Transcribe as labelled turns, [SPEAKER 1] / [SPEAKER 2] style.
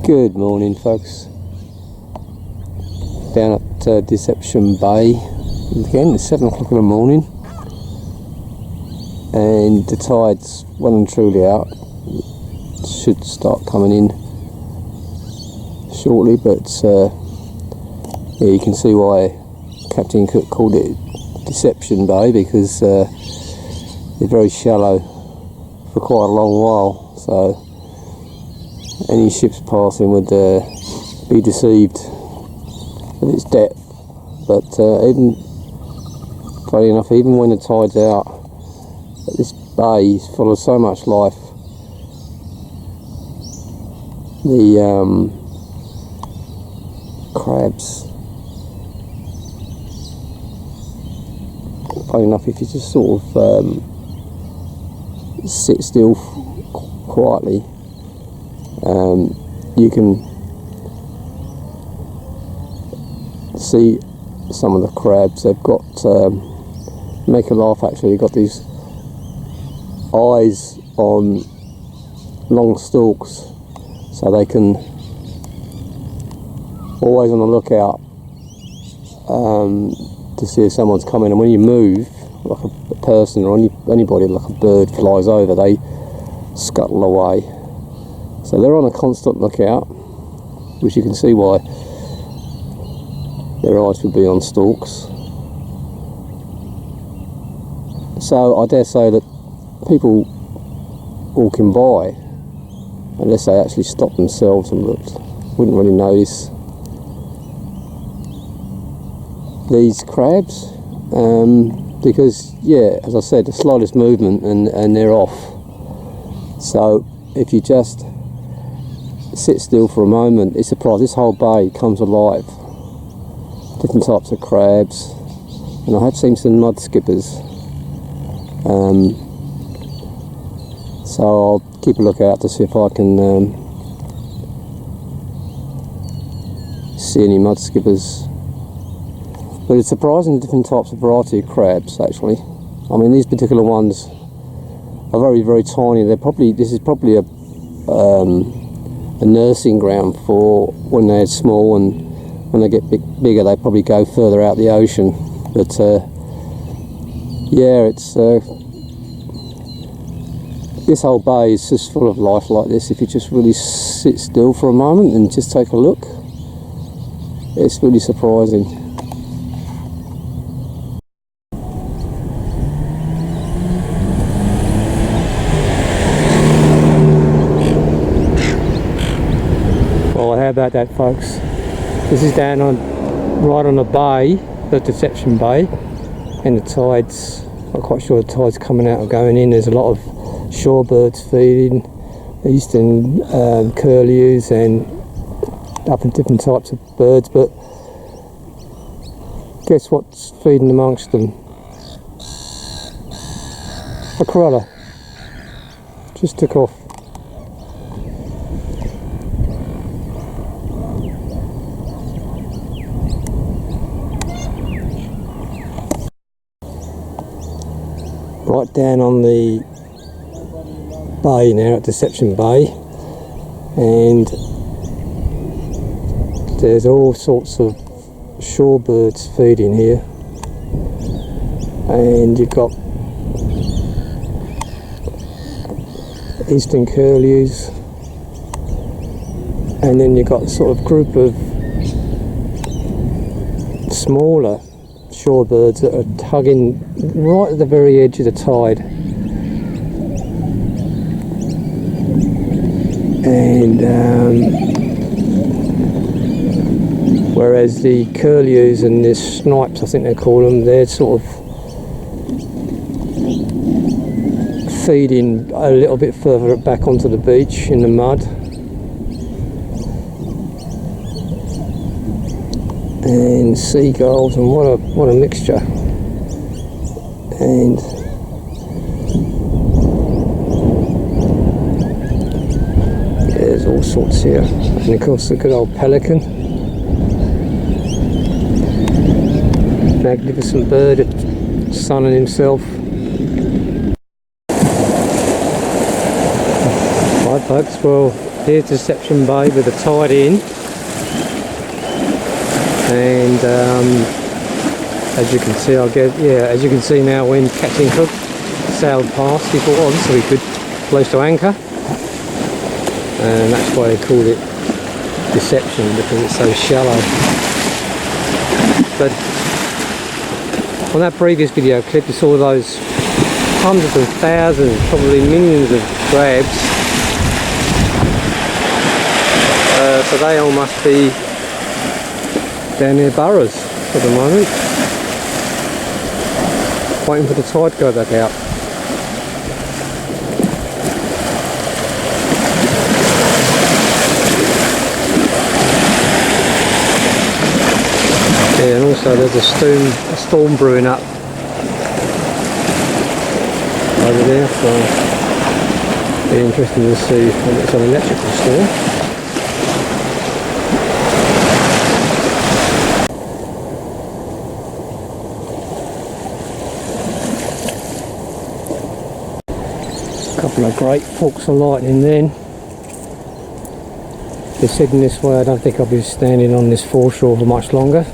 [SPEAKER 1] Good morning, folks. Down at Deception Bay again. It's 7 o'clock in the morning and the tide's well and truly out. Should start coming in shortly, but yeah, you can see why Captain Cook called it Deception Bay, because it's very shallow for quite a long while, so any ships passing would be deceived at its depth. But even funny enough, even when the tide's out, this bay is full of so much life. The crabs, funny enough, if you just sort of sit still quietly, you can see some of the crabs. They've got, make a laugh actually, they've got these eyes on long stalks, so they can always on the lookout to see if someone's coming, and when you move, like a person or anybody, like a bird flies over, they scuttle away. So they're on a constant lookout, which you can see why their eyes would be on stalks. So I dare say that people walking by, unless they actually stopped themselves and looked, wouldn't really notice these crabs, because yeah, as I said, the slightest movement and they're off. So if you just sit still for a moment, it's surprised this whole bay comes alive. Different types of crabs, and I have seen some mud skippers. So I'll keep a lookout to see if I can see any mud skippers. But it's surprising the different types of variety of crabs actually. I mean, these particular ones are very, very tiny. This is probably a nursing ground for when they're small, and when they get bigger they probably go further out the ocean. But yeah, it's this whole bay is just full of life like this. If you just really sit still for a moment and just take a look, it's really surprising. Well, how about that, folks? This is down on right on the bay, the Deception Bay, and the tide's, not quite sure the tide's coming out or going in. There's a lot of shorebirds feeding, Eastern Curlews and other different types of birds, but guess what's feeding amongst them? A Corella. Just took off. Right down on the bay now at Deception Bay, and there's all sorts of shorebirds feeding here, and you've got Eastern Curlews, and then you've got sort of group of smaller shorebirds that are tugging right at the very edge of the tide, and whereas the curlews and the snipes, I think they call them, they're sort of feeding a little bit further back onto the beach in the mud. And seagulls, and what a mixture. And there's all sorts here, and of course the good old pelican, magnificent bird, sunning himself. Right folks, well Here's Deception Bay with the tide in, and as you can see, as you can see now, when Captain Cook sailed past, he thought, oh, this will be good place to anchor, and that's why they called it Deception, because it's so shallow. But on that previous video clip, you saw those hundreds and thousands, probably millions of crabs. So they all must be down near Burrows at the moment, waiting for the tide to go back out. Yeah, and also there's a storm brewing up over there, so it'll be interesting to see if it's an electrical storm. Couple of great forks of lightning then. If it's heading this way, I don't think I'll be standing on this foreshore for much longer.